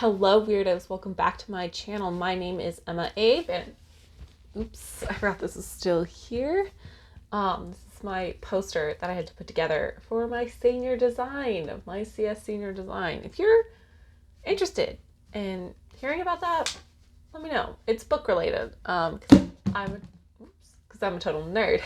Hello weirdos, welcome back to my channel. My name is EmmaAbe and oops, I forgot this is still here. This is my poster that I had to put together for my senior design of my CS senior design. If you're interested in hearing about that, let me know. It's book related. Because I'm a total nerd.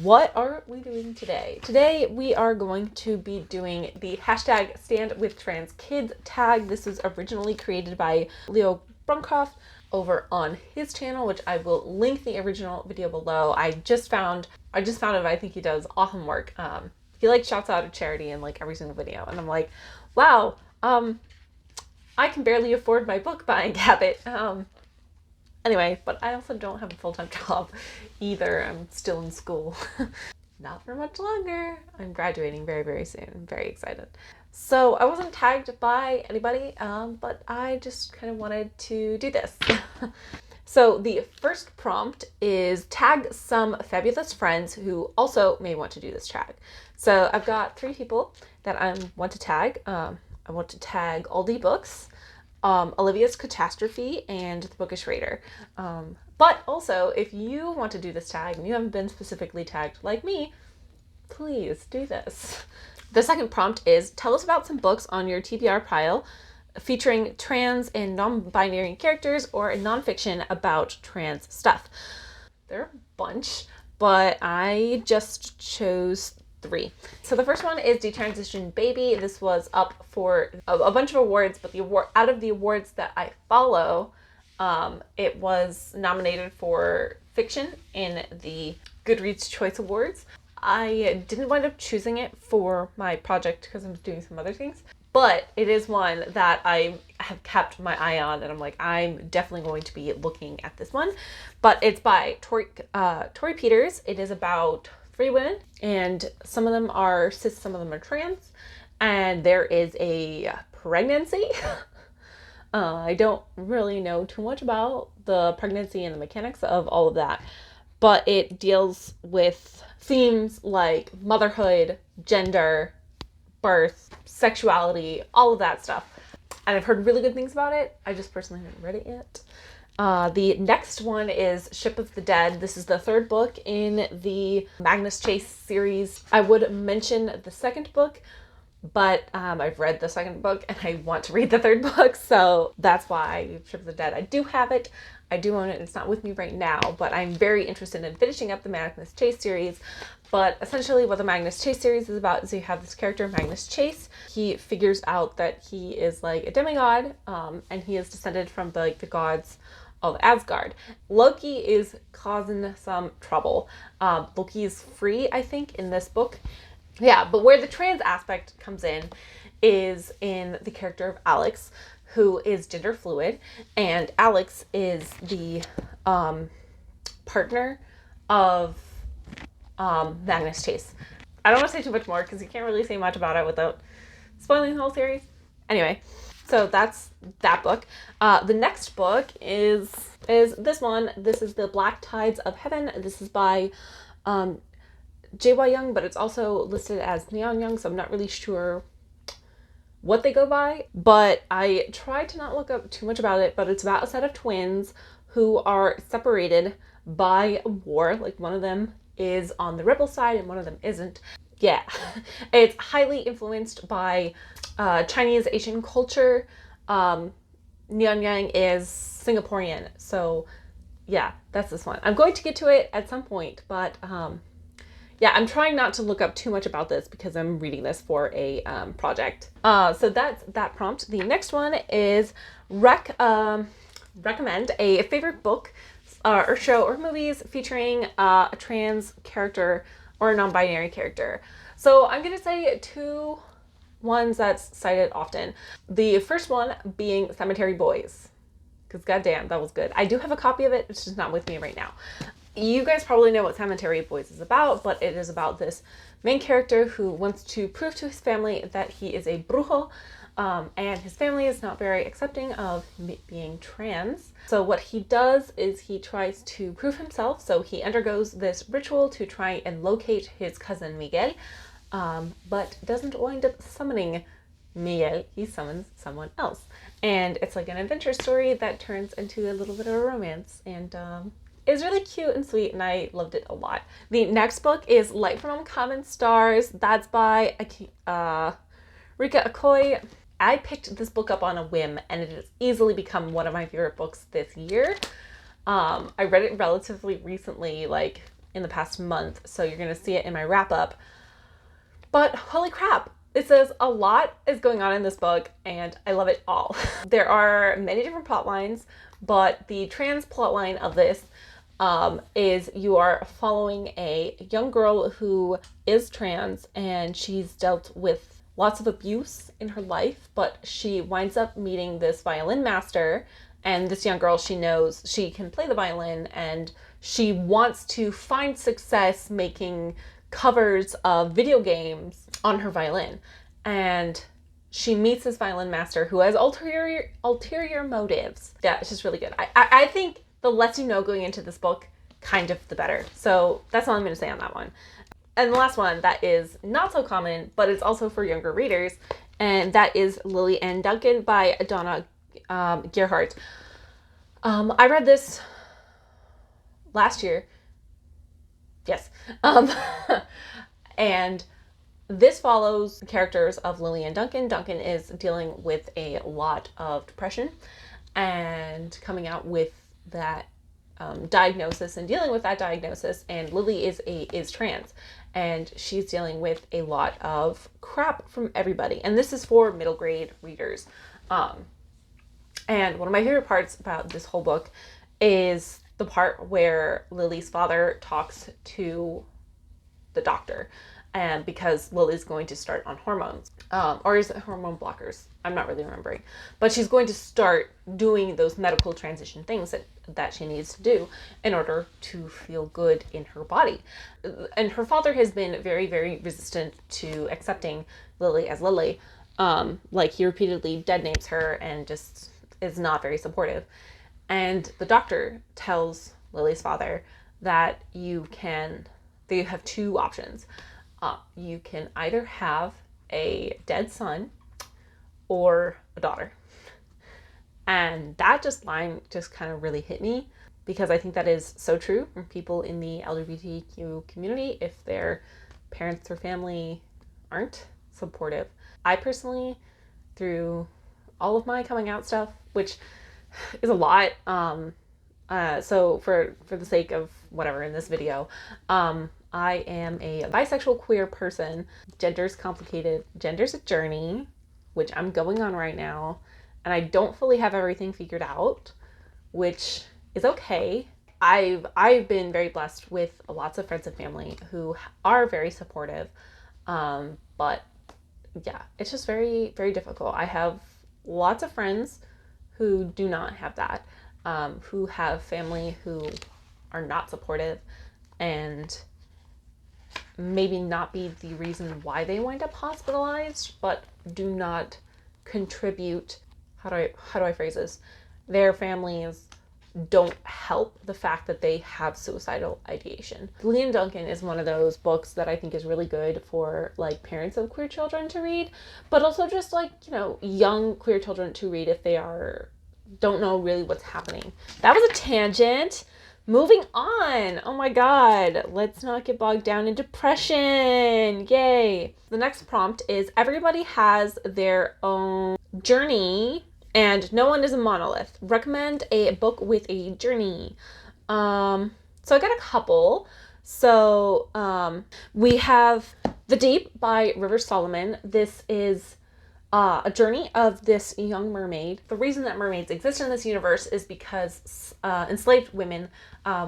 What are we doing today? Today we are going to be doing the hashtag Stand With Trans Kids tag. This was originally created by Leo Bruncroft over on his channel, which I will link the original video below. I just found it. I think he does awesome work. He like shouts out a charity in like every single video, and I'm like, wow. I can barely afford my book buying habit. Anyway, but I also don't have a full-time job either. I'm still in school. Not for much longer. I'm graduating very, very soon. I'm very excited. So I wasn't tagged by anybody, but I just kind of wanted to do this. So the first prompt is tag some fabulous friends who also may want to do this tag. So I've got 3 people that I want to tag. I want to tag Aldi Books, Olivia's Catastrophe, and the Bookish Raider. But also, if you want to do this tag and you haven't been specifically tagged like me, please do this. The second prompt is tell us about some books on your TBR pile featuring trans and non-binary characters or nonfiction about trans stuff. There are a bunch, but I just chose 3. So the first one is Detransition Baby. This was up for a bunch of awards, but out of the awards that I follow, it was nominated for fiction in the Goodreads Choice Awards. I didn't wind up choosing it for my project because I'm doing some other things, but it is one that I have kept my eye on, and I'm like, I'm definitely going to be looking at this one. But it's by Tori Peters. It is about 3 women, and some of them are cis, some of them are trans, and there is a pregnancy. I don't really know too much about the pregnancy and the mechanics of all of that, but it deals with themes like motherhood, gender, birth, sexuality, all of that stuff. And I've heard really good things about it. I just personally haven't read it yet. The next one is Ship of the Dead. This is the 3rd book in the Magnus Chase series. I would mention the 2nd book, but I've read the 2nd book and I want to read the 3rd book, so that's why Ship of the Dead. I do have it. I do own it. It's not with me right now, but I'm very interested in finishing up the Magnus Chase series. But essentially what the Magnus Chase series is about is you have this character, Magnus Chase. He figures out that he is like a demigod, and he is descended from the gods of Asgard. Loki is causing some trouble. Loki is free, I think, in this book. Yeah, but where the trans aspect comes in is in the character of Alex, who is gender fluid, and Alex is the partner of Magnus Chase. I don't want to say too much more because you can't really say much about it without spoiling the whole series. Anyway, so that's that book. The next book is this one. This is The Black Tides of Heaven. This is by J.Y. Young, but it's also listed as Neon Young, so I'm not really sure what they go by. But I tried to not look up too much about it, but it's about a set of twins who are separated by a war. Like, one of them is on the rebel side and one of them isn't. Yeah, it's highly influenced by Chinese Asian culture. Neon Yang is Singaporean, so yeah, that's this one. I'm going to get to it at some point, but yeah, I'm trying not to look up too much about this because I'm reading this for a project. So that's that prompt. The next one is recommend a favorite book or show or movies featuring a trans character or a non-binary character. So I'm going to say 2 ones that's cited often. The first one being Cemetery Boys, because goddamn, that was good. I do have a copy of it, it's just not with me right now. You guys probably know what Cemetery Boys is about, but it is about this main character who wants to prove to his family that he is a brujo, and his family is not very accepting of being trans. So what he does is he tries to prove himself. So he undergoes this ritual to try and locate his cousin Miguel, but doesn't wind up summoning Miguel. He summons someone else. And it's like an adventure story that turns into a little bit of a romance, and it's really cute and sweet, and I loved it a lot. The next book is Light from Uncommon Stars. That's by Rika Akoi. I picked this book up on a whim, and it has easily become one of my favorite books this year. I read it relatively recently, like in the past month, so you're going to see it in my wrap up. But holy crap, it says a lot is going on in this book, and I love it all. There are many different plot lines, but the trans plot line of this is you are following a young girl who is trans, and she's dealt with lots of abuse in her life, but she winds up meeting this violin master, and this young girl, she knows she can play the violin, and she wants to find success making covers of video games on her violin. And she meets this violin master who has ulterior motives. Yeah, it's just really good. I think the less you know going into this book, kind of the better. So that's all I'm going to say on that one. And the last one that is not so common, but it's also for younger readers, and that is Lily and Duncan by Donna Gerhardt. I read this last year. Yes. And this follows the characters of Lily and Duncan. Duncan is dealing with a lot of depression and coming out with that diagnosis and dealing with that diagnosis. And Lily is trans, and she's dealing with a lot of crap from everybody. And this is for middle grade readers. And one of my favorite parts about this whole book is the part where Lily's father talks to the doctor, and because Lily's going to start on hormones, or is it hormone blockers? I'm not really remembering, but she's going to start doing those medical transition things that she needs to do in order to feel good in her body. And her father has been very, very resistant to accepting Lily as Lily. Like, he repeatedly dead names her and just is not very supportive. And the doctor tells Lily's father that you have two options. You can either have a dead son or a daughter. And that line just kind of really hit me, because I think that is so true for people in the LGBTQ community if their parents or family aren't supportive. I personally, through all of my coming out stuff, which is a lot, so for the sake of whatever in this video, I am a bisexual queer person. Gender's complicated. Gender's a journey, which I'm going on right now, and I don't fully have everything figured out, which is okay. I've been very blessed with lots of friends and family who are very supportive, but yeah, it's just very, very difficult. I have lots of friends who do not have that, who have family who are not supportive, and maybe not be the reason why they wind up hospitalized, but do not contribute. How do I phrase this? Their families don't help the fact that they have suicidal ideation. Lily and Duncan is one of those books that I think is really good for like parents of queer children to read, but also just like, young queer children to read if they don't know really what's happening. That was a tangent. Moving on. Oh my God. Let's not get bogged down in depression. Yay. The next prompt is everybody has their own journey and no one is a monolith. Recommend a book with a journey. So I got a couple. So we have The Deep by River Solomon. This is a journey of this young mermaid. The reason that mermaids exist in this universe is because enslaved women,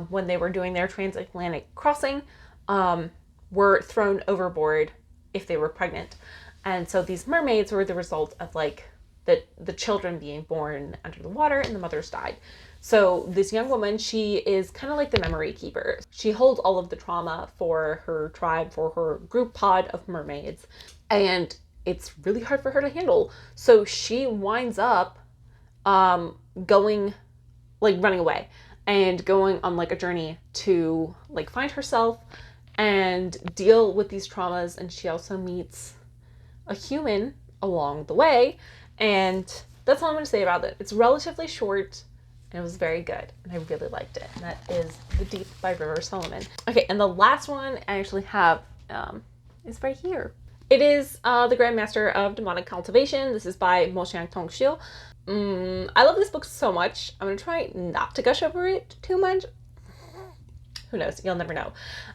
when they were doing their transatlantic crossing, were thrown overboard if they were pregnant. And so these mermaids were the result of like the children being born under the water, and the mothers died. So this young woman, she is kind of like the memory keeper. She holds all of the trauma for her tribe, for her group pod of mermaids, and it's really hard for her to handle. So she winds up running away and going on like a journey to like find herself and deal with these traumas. And she also meets a human along the way, and that's all I'm going to say about it. It's relatively short, and it was very good, and I really liked it. And that is The Deep by River Solomon. Okay, and the last one I actually have is right here. It is The Grandmaster of Demonic Cultivation. This is by Moxiang Tongxiu. I love this book so much. I'm going to try not to gush over it too much. Who knows? You'll never know.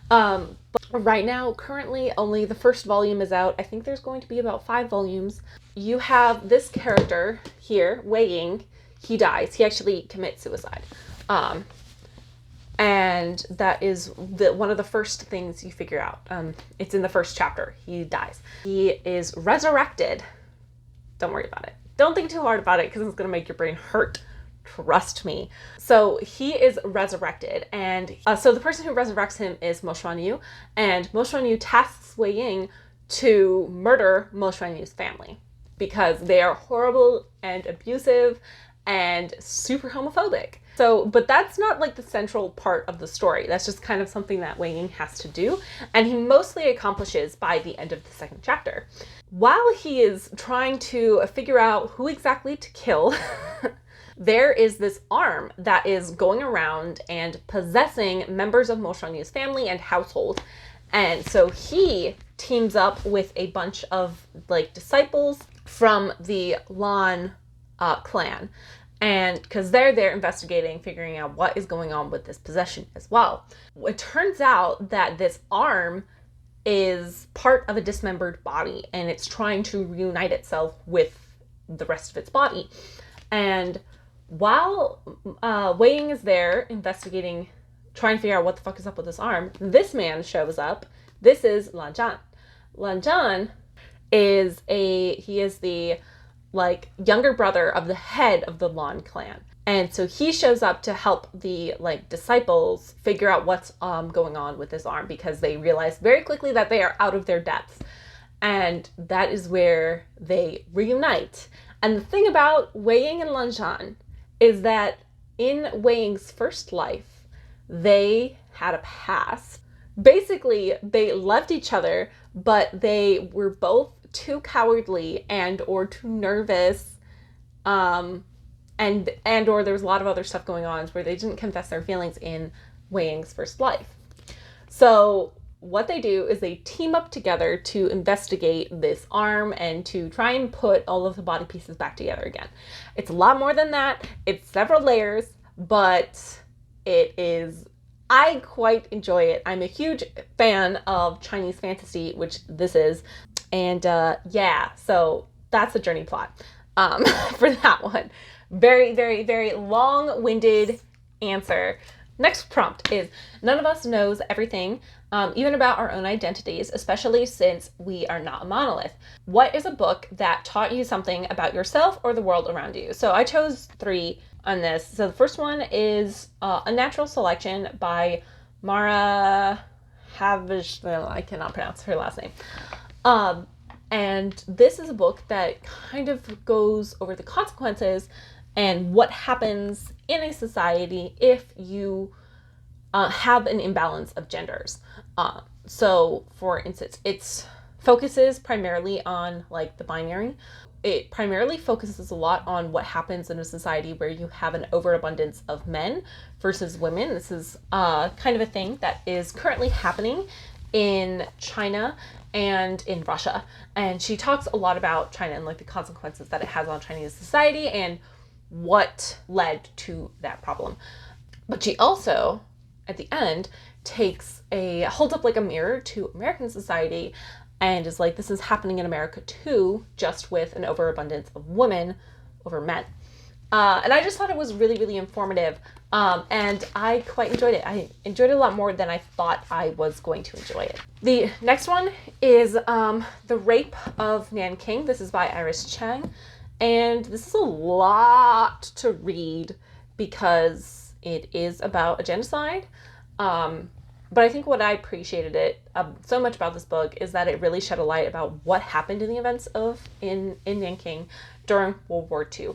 But right now, currently, only the first volume is out. I think there's going to be about 5 volumes. You have this character here, Wei Ying. He dies. He actually commits suicide. And that is one of the first things you figure out. It's in the first chapter. He dies. He is resurrected. Don't worry about it. Don't think too hard about it because it's going to make your brain hurt. Trust me. So he is resurrected, and so the person who resurrects him is Mo Xuanyu, and Mo Xuanyu tasks Wei Ying to murder Mo Xuanyu's family because they are horrible and abusive and super homophobic. So, but that's not like the central part of the story. That's just kind of something that Wei Ying has to do, and he mostly accomplishes by the end of the second chapter. While he is trying to figure out who exactly to kill, there is this arm that is going around and possessing members of Mo Xuanyu's family and household. And so he teams up with a bunch of like disciples from the Lan clan. And because they're there investigating, figuring out what is going on with this possession as well. It turns out that this arm is part of a dismembered body, and it's trying to reunite itself with the rest of its body. And while Wei Ying is there investigating, trying to figure out what the fuck is up with this arm, this man shows up. This is Lan Zhan. Lan Zhan is the like younger brother of the head of the Lan clan. And so he shows up to help the like disciples figure out what's going on with this arm, because they realize very quickly that they are out of their depths. And that is where they reunite. And the thing about Wei Ying and Lan Zhan is that in Wei Ying's first life, they had a past. Basically, they loved each other, but they were both too cowardly and or too nervous, and or there was a lot of other stuff going on where they didn't confess their feelings in Wei Ying's first life. So what they do is they team up together to investigate this arm and to try and put all of the body pieces back together again. It's a lot more than that. It's several layers, but I quite enjoy it. I'm a huge fan of Chinese fantasy, which this is. And yeah, so that's the journey plot for that one. Very, very, very long-winded answer. Next prompt is, none of us knows everything, even about our own identities, especially since we are not a monolith. What is a book that taught you something about yourself or the world around you? So I chose 3 on this. So the first one is A Natural Selection by Mara Havish. I cannot pronounce her last name. And this is a book that kind of goes over the consequences and what happens in a society if you have an imbalance of genders. So for instance, it focuses primarily on like the binary. It primarily focuses a lot on what happens in a society where you have an overabundance of men versus women. This is kind of a thing that is currently happening in China and in Russia. And she talks a lot about China and like the consequences that it has on Chinese society and what led to that problem. But she also, at the end, holds up like a mirror to American society and is like, this is happening in America too, just with an overabundance of women over men. And I just thought it was really, really informative. And I quite enjoyed it. I enjoyed it a lot more than I thought I was going to enjoy it. The next one is The Rape of Nanking. This is by Iris Chang. And this is a lot to read because it is about a genocide. But I think what I appreciated so much about this book is that it really shed a light about what happened in the events in Nanking during World War II,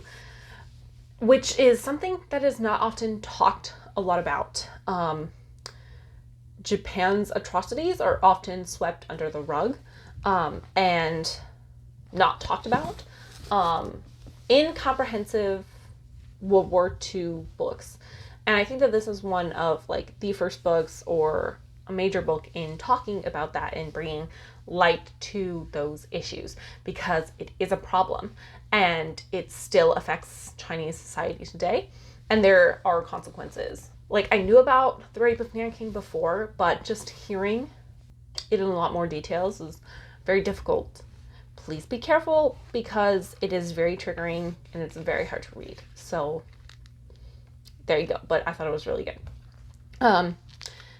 which is something that is not often talked a lot about. Japan's atrocities are often swept under the rug and not talked about incomprehensive World War II books. And I think that this is one of like the first books or a major book in talking about that and bringing light to those issues, because it is a problem and it still affects Chinese society today, and there are consequences. Like, I knew about the rape of Nanking before, but just hearing it in a lot more details is very difficult. Please be careful, because it is very triggering and it's very hard to read. So there you go. But I thought it was really good.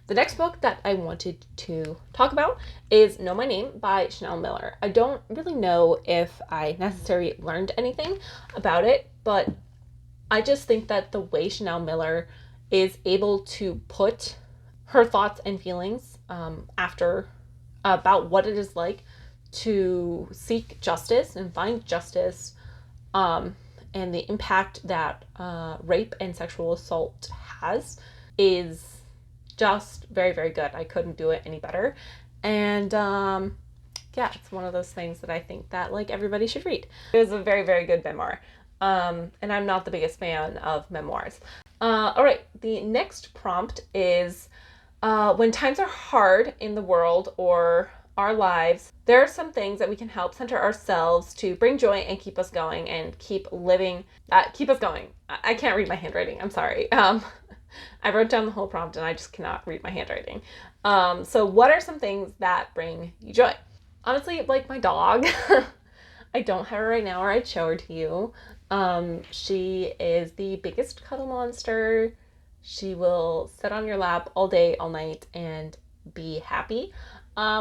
The next book that I wanted to talk about is Know My Name by Chanel Miller. I don't really know if I necessarily learned anything about it, but I just think that the way Chanel Miller is able to put her thoughts and feelings about what it is like to seek justice and find justice, and the impact that rape and sexual assault has is just very, very good. I couldn't do it any better. And yeah, it's one of those things that I think that like everybody should read. It is a very, very good memoir. And I'm not the biggest fan of memoirs. All right, the next prompt is when times are hard in the world or our lives, there are some things that we can help center ourselves to bring joy and keep us going and keep living, keep us going. I can't read my handwriting. I'm sorry. I wrote down the whole prompt and I just cannot read my handwriting. So what are some things that bring you joy? Honestly, like my dog. I don't have her right now, or I'd show her to you. She is the biggest cuddle monster. She will sit on your lap all day, all night, and be happy,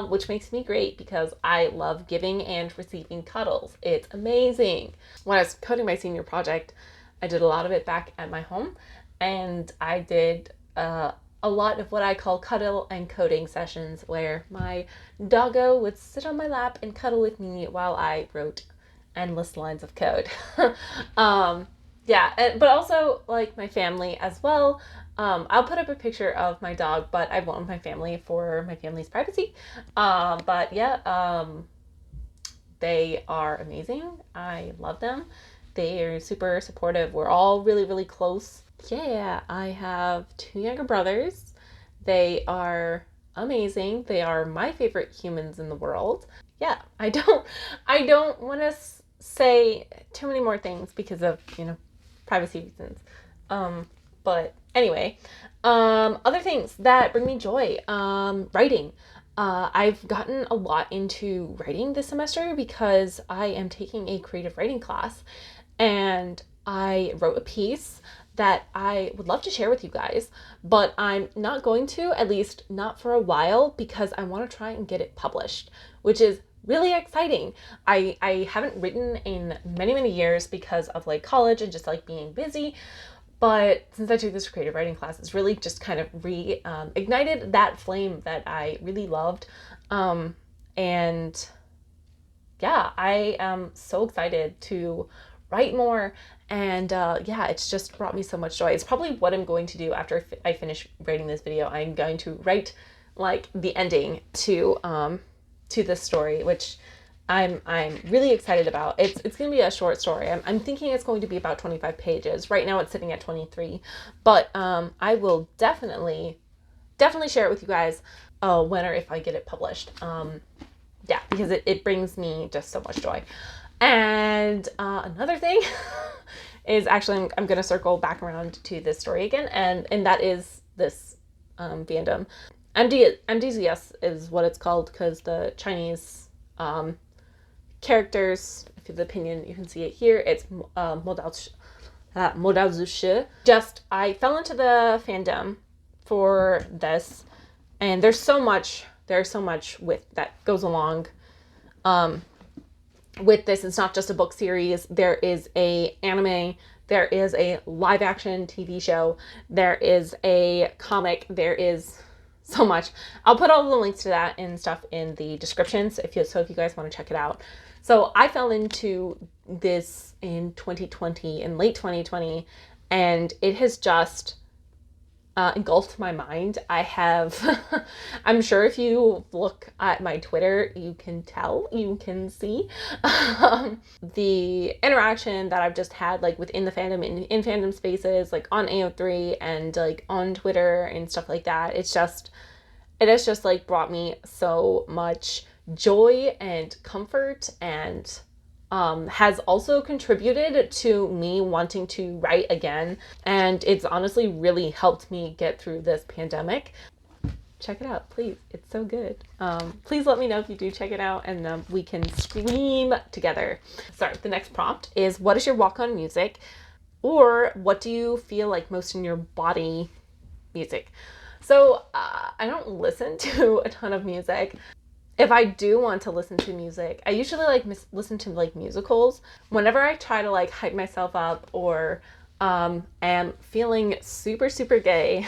which makes me great because I love giving and receiving cuddles. It's amazing. When I was coding my senior project, I did a lot of it back at my home, and I did a lot of what I call cuddle and coding sessions, where my doggo would sit on my lap and cuddle with me while I wrote endless lines of code. Yeah, but also like my family as well. I'll put up a picture of my dog, but I won't my family for my family's privacy. But yeah, they are amazing. I love them. They are super supportive. We're all really, really close. Yeah, I have 2 younger brothers. They are amazing. They are my favorite humans in the world. Yeah, I don't want to say too many more things because of, privacy reasons. But anyway, other things that bring me joy, writing. I've gotten a lot into writing this semester because I am taking a creative writing class, and I wrote a piece that I would love to share with you guys, but I'm not going to, at least not for a while, because I want to try and get it published, which is really exciting. I haven't written in many, many years because of like college and just like being busy. But since I took this creative writing class, it's really just kind of ignited that flame that I really loved. And yeah, I am so excited to write more. And yeah, it's just brought me so much joy. It's probably what I'm going to do after I finish writing this video. I'm going to write like the ending to this story, which I'm really excited about. It's going to be a short story. I'm thinking it's going to be about 25 pages. Right now it's sitting at 23, but I will definitely share it with you guys when or if I get it published. Yeah, because it brings me just so much joy. And another thing is actually I'm going to circle back around to this story again, and that is this fandom. MDZS is what it's called because the Chinese characters, if you have the opinion, you can see it here. It's Modao. Just, I fell into the fandom for this, and there's so much with that goes along with this. It's not just a book series. There is a anime, there is a live action TV show, there is a comic, there is so much. I'll put all the links to that and stuff in the description, so if you guys want to check it out. So I fell into this in 2020, in late 2020, and it has just engulfed my mind. I have, I'm sure if you look at my Twitter, you can tell, you can see the interaction that I've just had like within the fandom, in fandom spaces, like on AO3 and like on Twitter and stuff like that. It has just like brought me so much joy and comfort, and has also contributed to me wanting to write again. And it's honestly really helped me get through this pandemic. Check it out, please. It's so good. Please let me know if you do check it out, and we can scream together. Sorry, the next prompt is, what is your walk-on music? Or what do you feel like most in your body music? So I don't listen to a ton of music. If I do want to listen to music, I usually like listen to like musicals. Whenever I try to like hype myself up or am feeling super, super gay,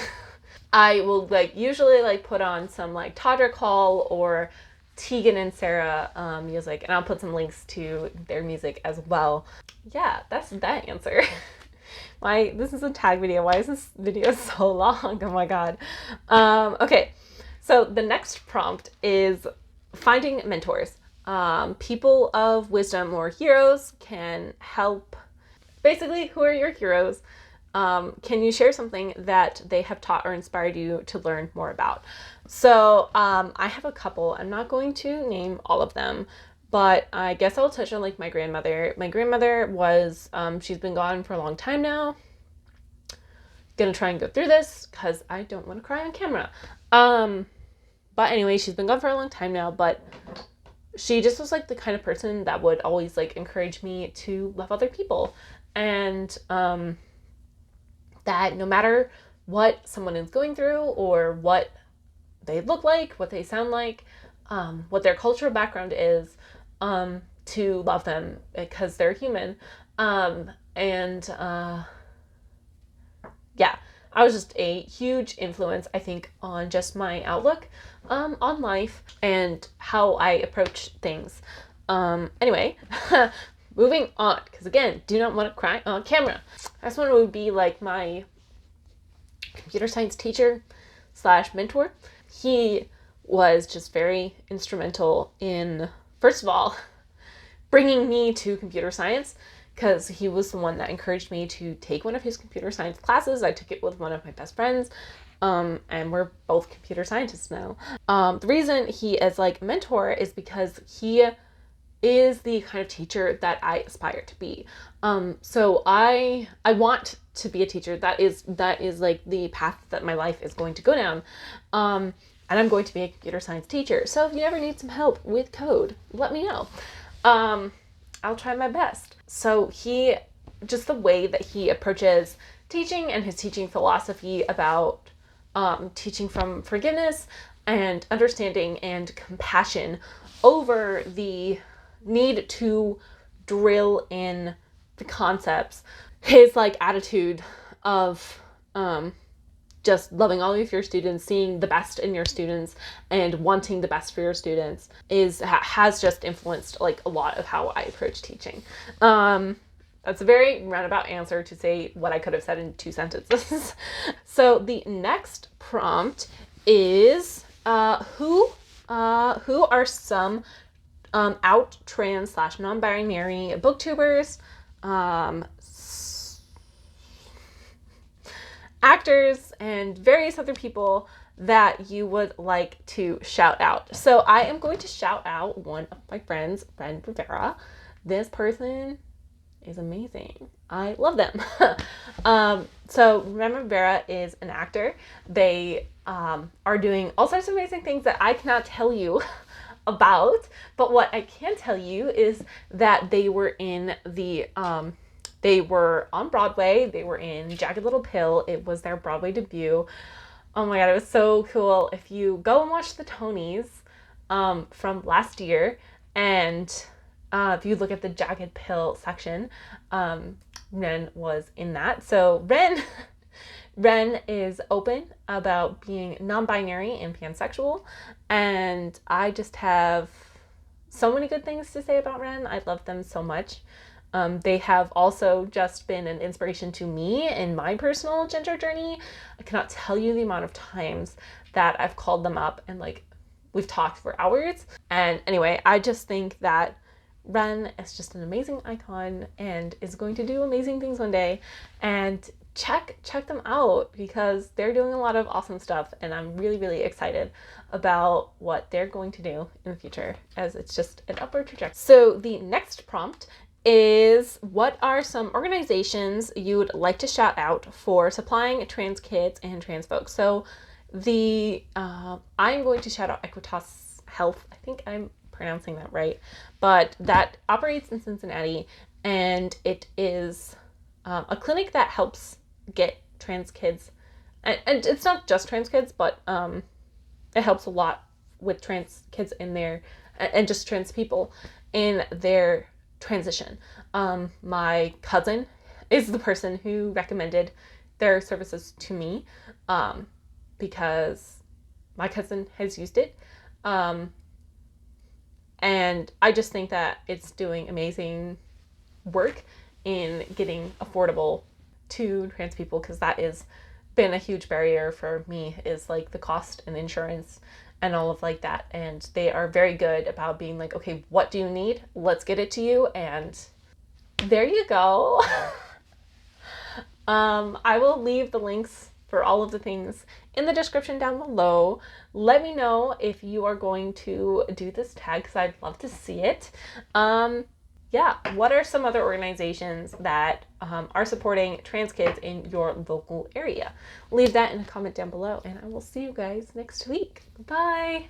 I will like usually like put on some like Todrick Hall or Tegan and Sarah music, and I'll put some links to their music as well. Yeah, that's that answer. This is a tag video. Why is this video so long? Oh my god. Okay, so the next prompt is finding mentors. People of wisdom or heroes can help. Basically, who are your heroes? Can you share something that they have taught or inspired you to learn more about? So I have a couple. I'm not going to name all of them, but I guess I'll touch on like my grandmother. My grandmother was, she's been gone for a long time now. Gonna try and go through this because I don't want to cry on camera. But anyway, she's been gone for a long time now, but she just was like the kind of person that would always like encourage me to love other people. And that no matter what someone is going through or what they look like, what they sound like, what their cultural background is, to love them because they're human. Yeah, I was just a huge influence, I think, on just my outlook on life and how I approach things. Anyway, moving on, because again, do not want to cry on camera. This one would be like my computer science teacher / mentor. He was just very instrumental in, first of all, bringing me to computer science, because he was the one that encouraged me to take one of his computer science classes. I took it with one of my best friends, and we're both computer scientists now. The reason he is like a mentor is because he is the kind of teacher that I aspire to be. So I want to be a teacher. That is like the path that my life is going to go down. And I'm going to be a computer science teacher. So if you ever need some help with code, let me know. I'll try my best. So just the way that he approaches teaching and his teaching philosophy about teaching from forgiveness and understanding and compassion over the need to drill in the concepts. His like attitude of just loving all of your students, seeing the best in your students, and wanting the best for your students has just influenced like a lot of how I approach teaching. That's a very roundabout answer to say what I could have said in 2 sentences. So the next prompt is who are some out trans / non-binary booktubers, actors, and various other people that you would like to shout out. So I am going to shout out one of my friends, Ren Rivera. This person is amazing. I love them. So Ren Rivera is an actor. They are doing all sorts of amazing things that I cannot tell you about, but what I can tell you is that they were in the they were on Broadway. They were in Jagged Little Pill. It was their Broadway debut. Oh my god, it was so cool. If you go and watch the Tonys from last year, and if you look at the Jagged Pill section, Ren was in that. So Ren is open about being non-binary and pansexual, and I just have so many good things to say about Ren. I love them so much. They have also just been an inspiration to me in my personal gender journey. I cannot tell you the amount of times that I've called them up and like we've talked for hours. And anyway, I just think that Ren is just an amazing icon and is going to do amazing things one day. And check them out because they're doing a lot of awesome stuff, and I'm really, really excited about what they're going to do in the future, as it's just an upward trajectory. So the next prompt is, what are some organizations you would like to shout out for supplying trans kids and trans folks? So I'm going to shout out Equitas Health. I think I'm pronouncing that right, but that operates in Cincinnati, and it is a clinic that helps get trans kids, and it's not just trans kids, but it helps a lot with trans kids in their, and just trans people in their transition. My cousin is the person who recommended their services to me, because my cousin has used it. And I just think that it's doing amazing work in getting affordable to trans people, because that has been a huge barrier for me, is like the cost and insurance and all of like that. And they are very good about being like, okay, what do you need? Let's get it to you. And there you go. I will leave the links for all of the things in the description down below. Let me know if you are going to do this tag, because I'd love to see it. Yeah, what are some other organizations that are supporting trans kids in your local area? Leave that in a comment down below, and I will see you guys next week. Bye!